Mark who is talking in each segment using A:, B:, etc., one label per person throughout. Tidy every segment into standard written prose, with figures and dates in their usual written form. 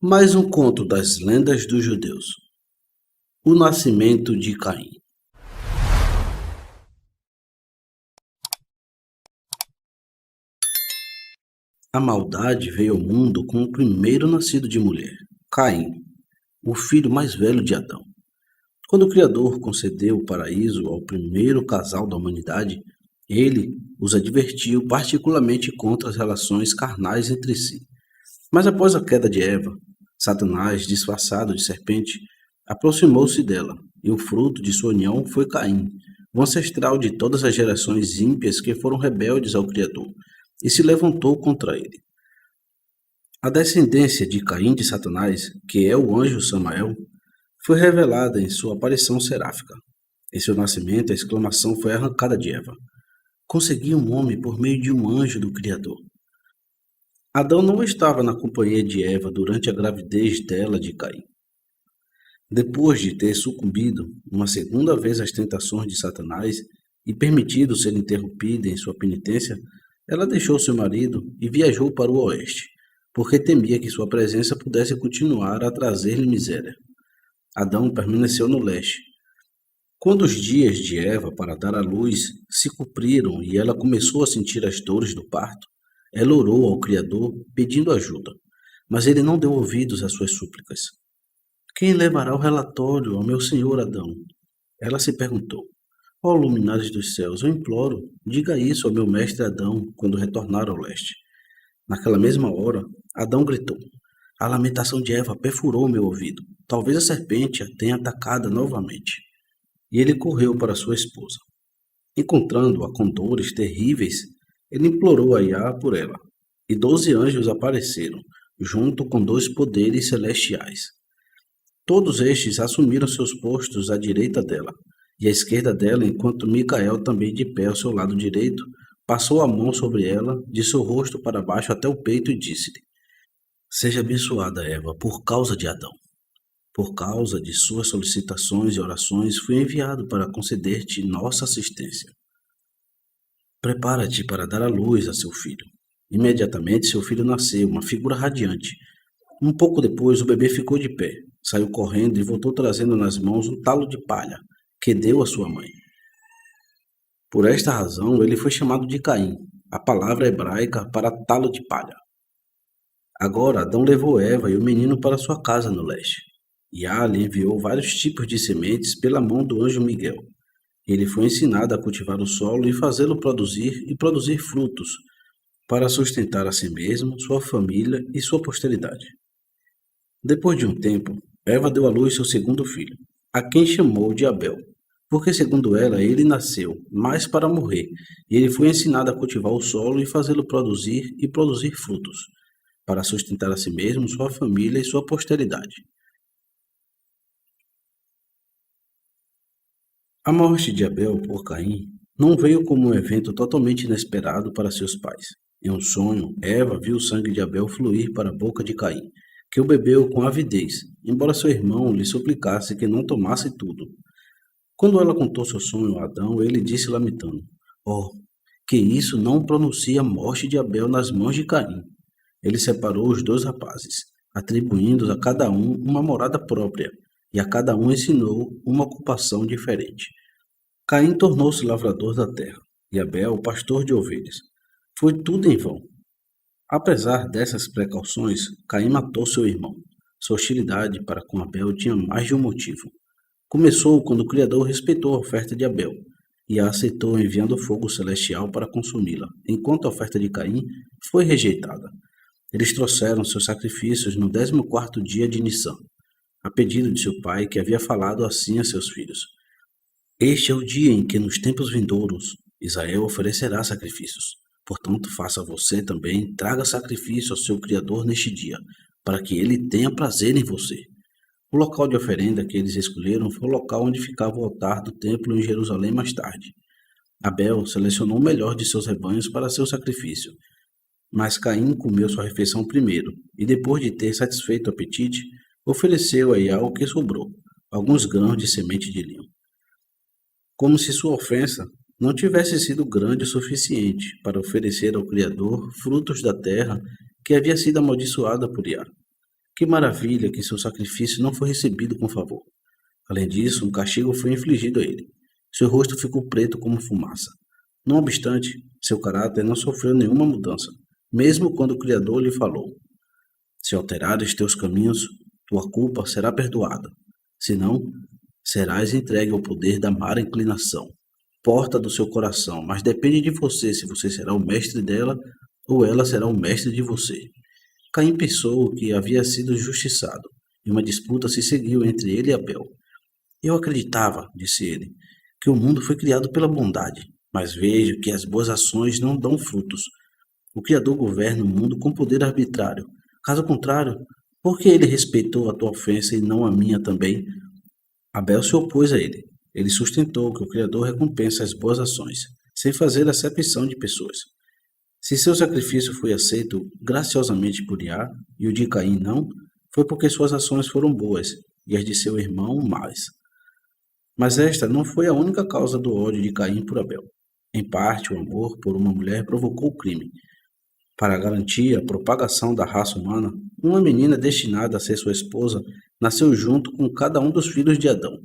A: Mais um conto das lendas dos judeus. O nascimento de Caim. A maldade veio ao mundo com o primeiro nascido de mulher, Caim, o filho mais velho de Adão. Quando o Criador concedeu o paraíso ao primeiro casal da humanidade, ele os advertiu particularmente contra as relações carnais entre si. Mas após a queda de Eva, Satanás, disfarçado de serpente, aproximou-se dela, e o fruto de sua união foi Caim, o ancestral de todas as gerações ímpias que foram rebeldes ao Criador, e se levantou contra ele. A descendência de Caim de Satanás, que é o anjo Samael, foi revelada em sua aparição seráfica. Em seu nascimento, a exclamação foi arrancada de Eva. Consegui um homem por meio de um anjo do Criador. Adão não estava na companhia de Eva durante a gravidez dela de Caim. Depois de ter sucumbido uma segunda vez às tentações de Satanás e permitido ser interrompida em sua penitência, ela deixou seu marido e viajou para o oeste, porque temia que sua presença pudesse continuar a trazer-lhe miséria. Adão permaneceu no leste. Quando os dias de Eva para dar à luz se cumpriram e ela começou a sentir as dores do parto, ela orou ao Criador pedindo ajuda, mas ele não deu ouvidos às suas súplicas. Quem levará o relatório ao meu senhor Adão? Ela se perguntou. Ó luminares dos céus, eu imploro, diga isso ao meu mestre Adão quando retornar ao leste. Naquela mesma hora, Adão gritou. A lamentação de Eva perfurou meu ouvido. Talvez a serpente a tenha atacada novamente. E ele correu para sua esposa. Encontrando-a com dores terríveis, ele implorou a Iá por ela. E 12 anjos apareceram, junto com 2 poderes celestiais. Todos estes assumiram seus postos à direita dela, e à esquerda dela, enquanto Micael, também de pé ao seu lado direito, passou a mão sobre ela, de seu rosto para baixo até o peito e disse-lhe: Seja abençoada, Eva, por causa de Adão. Por causa de suas solicitações e orações, fui enviado para conceder-te nossa assistência. Prepara-te para dar à luz a seu filho. Imediatamente seu filho nasceu, uma figura radiante. Um pouco depois, o bebê ficou de pé, saiu correndo e voltou trazendo nas mãos um talo de palha, que deu à sua mãe. Por esta razão, ele foi chamado de Caim, a palavra hebraica para talo de palha. Agora, Adão levou Eva e o menino para sua casa no leste. Iá lhe enviou vários tipos de sementes pela mão do anjo Miguel. Ele foi ensinado a cultivar o solo e fazê-lo produzir frutos, para sustentar a si mesmo, sua família e sua posteridade. Depois de um tempo, Eva deu à luz seu segundo filho, a quem chamou de Abel, porque, segundo ela, ele nasceu, mas para morrer, e ele foi ensinado a cultivar o solo e fazê-lo produzir frutos, para sustentar a si mesmo, sua família e sua posteridade. A morte de Abel por Caim não veio como um evento totalmente inesperado para seus pais. Em um sonho, Eva viu o sangue de Abel fluir para a boca de Caim, que o bebeu com avidez, embora seu irmão lhe suplicasse que não tomasse tudo. Quando ela contou seu sonho a Adão, ele disse lamentando: Oh, que isso não pronuncia a morte de Abel nas mãos de Caim. Ele separou os 2 rapazes, atribuindo a cada um uma morada própria, e a cada um ensinou uma ocupação diferente. Caim tornou-se lavrador da terra, e Abel pastor de ovelhas. Foi tudo em vão. Apesar dessas precauções, Caim matou seu irmão. Sua hostilidade para com Abel tinha mais de um motivo. Começou quando o Criador respeitou a oferta de Abel e a aceitou enviando fogo celestial para consumi-la, enquanto a oferta de Caim foi rejeitada. Eles trouxeram seus sacrifícios no 14º dia de Nissan, a pedido de seu pai, que havia falado assim a seus filhos. Este é o dia em que, nos tempos vindouros, Israel oferecerá sacrifícios. Portanto, faça você também, traga sacrifício ao seu Criador neste dia, para que ele tenha prazer em você. O local de oferenda que eles escolheram foi o local onde ficava o altar do templo em Jerusalém mais tarde. Abel selecionou o melhor de seus rebanhos para seu sacrifício, mas Caim comeu sua refeição primeiro, e depois de ter satisfeito o apetite, ofereceu a Iá o que sobrou, alguns grãos de semente de linho. Como se sua ofensa não tivesse sido grande o suficiente para oferecer ao Criador frutos da terra que havia sido amaldiçoada por Iá. Que maravilha que seu sacrifício não foi recebido com favor. Além disso, um castigo foi infligido a ele. Seu rosto ficou preto como fumaça. Não obstante, seu caráter não sofreu nenhuma mudança, mesmo quando o Criador lhe falou: se alterares teus caminhos, tua culpa será perdoada. Se não, serás entregue ao poder da má inclinação, porta do seu coração, mas depende de você se você será o mestre dela ou ela será o mestre de você. Caim pensou que havia sido justiçado, e uma disputa se seguiu entre ele e Abel. Eu acreditava, disse ele, que o mundo foi criado pela bondade, mas vejo que as boas ações não dão frutos. O Criador governa o mundo com poder arbitrário. Caso contrário, por que ele respeitou a tua ofensa e não a minha também? Abel se opôs a ele. Ele sustentou que o Criador recompensa as boas ações, sem fazer acepção de pessoas. Se seu sacrifício foi aceito graciosamente por Iá e o de Caim não, foi porque suas ações foram boas e as de seu irmão más. Mas esta não foi a única causa do ódio de Caim por Abel. Em parte, o amor por uma mulher provocou o crime. Para garantir a propagação da raça humana, uma menina destinada a ser sua esposa nasceu junto com cada um dos filhos de Adão.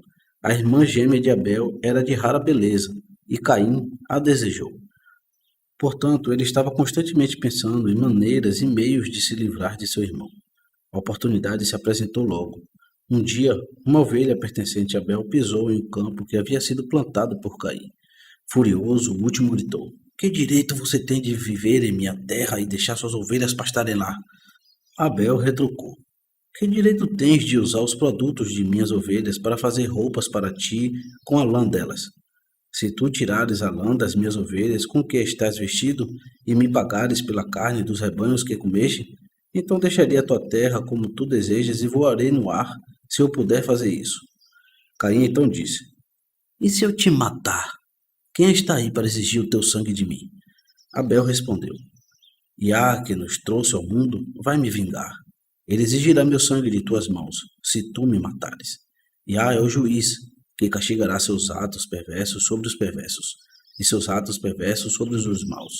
A: A irmã gêmea de Abel era de rara beleza, e Caim a desejou. Portanto, ele estava constantemente pensando em maneiras e meios de se livrar de seu irmão. A oportunidade se apresentou logo. Um dia, uma ovelha pertencente a Abel pisou em um campo que havia sido plantado por Caim. Furioso, o último gritou: que direito você tem de viver em minha terra e deixar suas ovelhas pastarem lá? Abel retrucou: que direito tens de usar os produtos de minhas ovelhas para fazer roupas para ti com a lã delas? Se tu tirares a lã das minhas ovelhas com que estás vestido e me pagares pela carne dos rebanhos que comeste, então deixarei a tua terra como tu desejas e voarei no ar, se eu puder fazer isso. Caim então disse: e se eu te matar? Quem está aí para exigir o teu sangue de mim? Abel respondeu: Iá, que nos trouxe ao mundo, vai me vingar. Ele exigirá meu sangue de tuas mãos, se tu me matares. Iá é o juiz, que castigará seus atos perversos sobre os perversos, e seus atos perversos sobre os maus.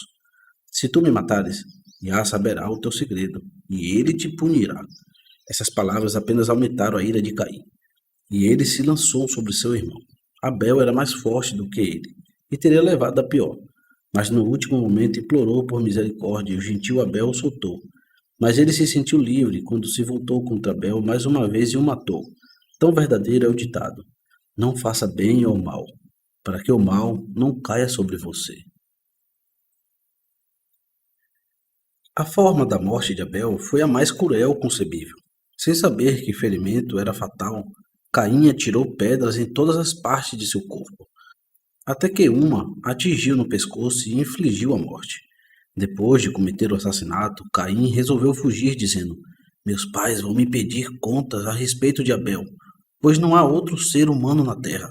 A: Se tu me matares, Iá saberá o teu segredo, e ele te punirá. Essas palavras apenas aumentaram a ira de Caim, e ele se lançou sobre seu irmão. Abel era mais forte do que ele, e teria levado a pior. Mas no último momento implorou por misericórdia, e o gentil Abel o soltou. Mas ele se sentiu livre quando se voltou contra Abel mais uma vez e o matou. Tão verdadeiro é o ditado: não faça bem ao mal, para que o mal não caia sobre você. A forma da morte de Abel foi a mais cruel concebível. Sem saber que ferimento era fatal, Caim atirou pedras em todas as partes de seu corpo, até que uma atingiu no pescoço e infligiu a morte. Depois de cometer o assassinato, Caim resolveu fugir, dizendo: meus pais vão me pedir contas a respeito de Abel, pois não há outro ser humano na terra.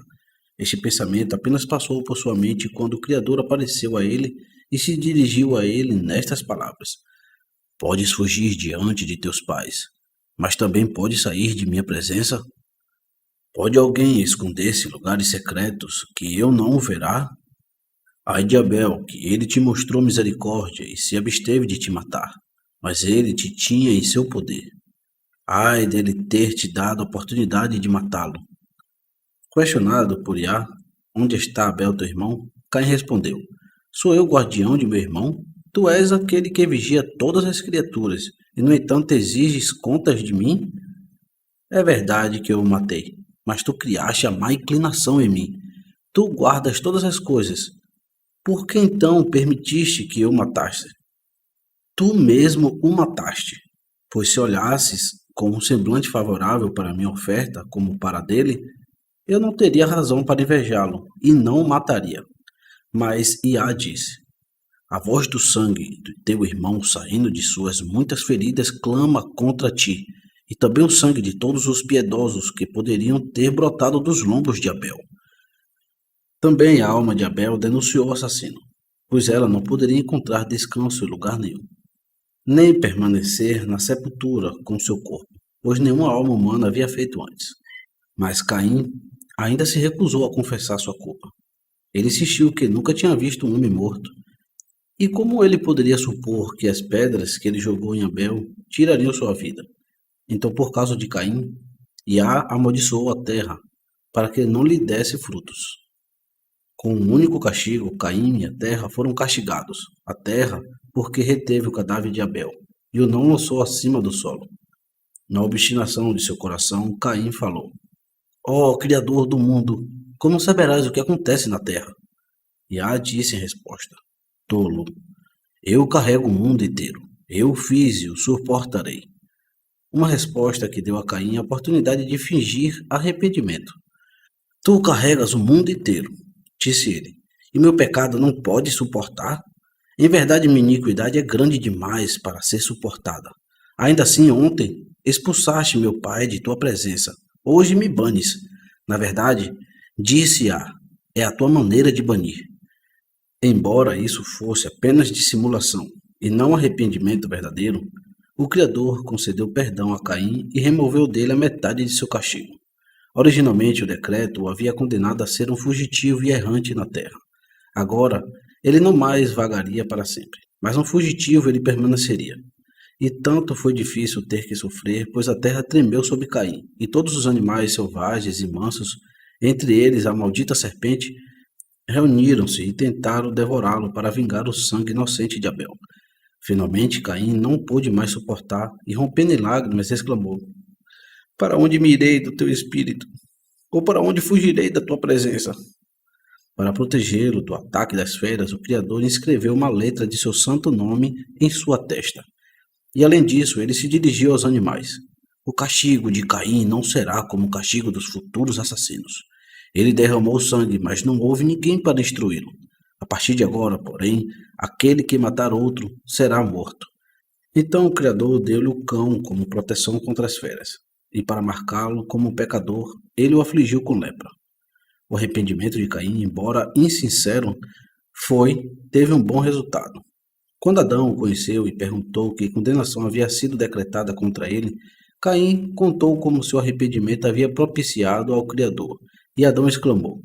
A: Este pensamento apenas passou por sua mente quando o Criador apareceu a ele e se dirigiu a ele nestas palavras: podes fugir diante de teus pais, mas também podes sair de minha presença? Pode alguém esconder-se em lugares secretos que eu não o verá? Ai de Abel, que ele te mostrou misericórdia e se absteve de te matar, mas ele te tinha em seu poder. Ai dele ter te dado a oportunidade de matá-lo. Questionado por Iá, onde está Abel teu irmão? Caim respondeu: sou eu guardião de meu irmão? Tu és aquele que vigia todas as criaturas, e no entanto exiges contas de mim? É verdade que eu o matei, mas tu criaste a má inclinação em mim. Tu guardas todas as coisas. Por que então permitiste que eu o matasse? Tu mesmo o mataste, pois se olhasses com um semblante favorável para minha oferta como para a dele, eu não teria razão para invejá-lo e não o mataria. Mas Iá disse: a voz do sangue do teu irmão saindo de suas muitas feridas clama contra ti, e também o sangue de todos os piedosos que poderiam ter brotado dos lombos de Abel. Também a alma de Abel denunciou o assassino, pois ela não poderia encontrar descanso em lugar nenhum, nem permanecer na sepultura com seu corpo, pois nenhuma alma humana havia feito antes. Mas Caim ainda se recusou a confessar sua culpa. Ele insistiu que nunca tinha visto um homem morto. E como ele poderia supor que as pedras que ele jogou em Abel tirariam sua vida? Então, por causa de Caim, Iá amaldiçoou a terra para que não lhe desse frutos. Com um único castigo, Caim e a terra foram castigados. A terra, porque reteve o cadáver de Abel, e o não lançou acima do solo. Na obstinação de seu coração, Caim falou: Ó Criador do mundo, como saberás o que acontece na terra? Iá disse em resposta: Tolo, eu carrego o mundo inteiro. Eu fiz e o suportarei. Uma resposta que deu a Caim a oportunidade de fingir arrependimento. Tu carregas o mundo inteiro, disse ele, e meu pecado não pode suportar? Em verdade, minha iniquidade é grande demais para ser suportada. Ainda assim, ontem expulsaste meu pai de tua presença. Hoje me banes. Na verdade, disse-a, é a tua maneira de banir. Embora isso fosse apenas dissimulação e não arrependimento verdadeiro, o Criador concedeu perdão a Caim e removeu dele a metade de seu castigo. Originalmente, o decreto o havia condenado a ser um fugitivo e errante na terra. Agora, ele não mais vagaria para sempre, mas um fugitivo ele permaneceria. E tanto foi difícil ter que sofrer, pois a terra tremeu sob Caim, e todos os animais selvagens e mansos, entre eles a maldita serpente, reuniram-se e tentaram devorá-lo para vingar o sangue inocente de Abel. Finalmente, Caim não pôde mais suportar e, rompendo em lágrimas, exclamou: Para onde me irei do teu espírito? Ou para onde fugirei da tua presença? Para protegê-lo do ataque das feras, o Criador inscreveu uma letra de seu santo nome em sua testa. E além disso, ele se dirigiu aos animais. O castigo de Caim não será como o castigo dos futuros assassinos. Ele derramou sangue, mas não houve ninguém para instruí-lo. A partir de agora, porém, aquele que matar outro será morto. Então o Criador deu-lhe o cão como proteção contra as feras, e para marcá-lo como pecador, ele o afligiu com lepra. O arrependimento de Caim, embora insincero, teve um bom resultado. Quando Adão o conheceu e perguntou que condenação havia sido decretada contra ele, Caim contou como seu arrependimento havia propiciado ao Criador, e Adão exclamou: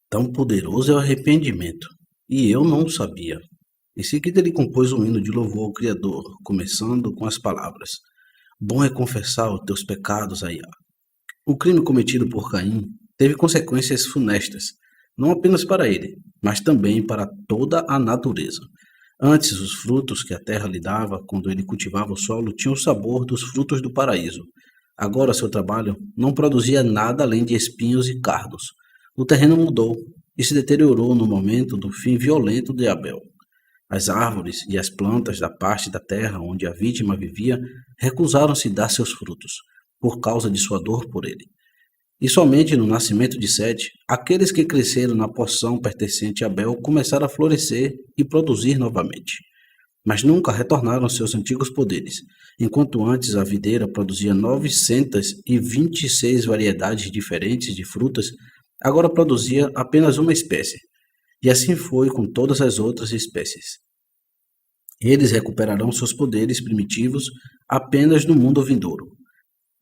A: Tão poderoso é o arrependimento, e eu não o sabia. Em seguida ele compôs um hino de louvor ao Criador, começando com as palavras: Bom é confessar os teus pecados a Iá. O crime cometido por Caim teve consequências funestas, não apenas para ele, mas também para toda a natureza. Antes, os frutos que a terra lhe dava quando ele cultivava o solo tinham o sabor dos frutos do paraíso. Agora seu trabalho não produzia nada além de espinhos e cardos. O terreno mudou e se deteriorou no momento do fim violento de Abel. As árvores e as plantas da parte da terra onde a vítima vivia recusaram-se dar seus frutos, por causa de sua dor por ele. E somente no nascimento de Sete, aqueles que cresceram na porção pertencente a Abel começaram a florescer e produzir novamente. Mas nunca retornaram aos seus antigos poderes. Enquanto antes a videira produzia 926 variedades diferentes de frutas, agora produzia apenas uma espécie. E assim foi com todas as outras espécies. Eles recuperarão seus poderes primitivos apenas no mundo vindouro.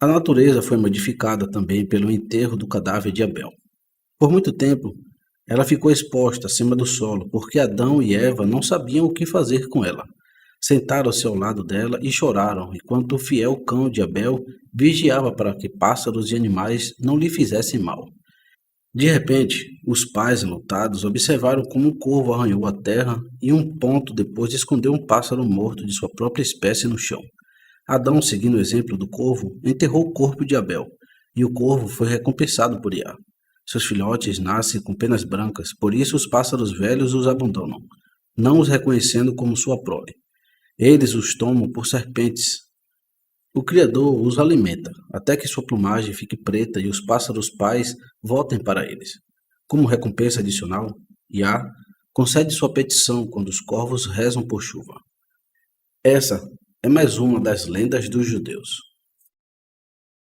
A: A natureza foi modificada também pelo enterro do cadáver de Abel. Por muito tempo, ela ficou exposta acima do solo, porque Adão e Eva não sabiam o que fazer com ela. Sentaram-se ao lado dela e choraram, enquanto o fiel cão de Abel vigiava para que pássaros e animais não lhe fizessem mal. De repente, os pais enlutados observaram como um corvo arranhou a terra e um ponto depois escondeu um pássaro morto de sua própria espécie no chão. Adão, seguindo o exemplo do corvo, enterrou o corpo de Abel, e o corvo foi recompensado por Iá. Seus filhotes nascem com penas brancas, por isso os pássaros velhos os abandonam, não os reconhecendo como sua prole. Eles os tomam por serpentes. O Criador os alimenta, até que sua plumagem fique preta e os pássaros pais voltem para eles. Como recompensa adicional, Iá concede sua petição quando os corvos rezam por chuva. Essa é mais uma das lendas dos judeus.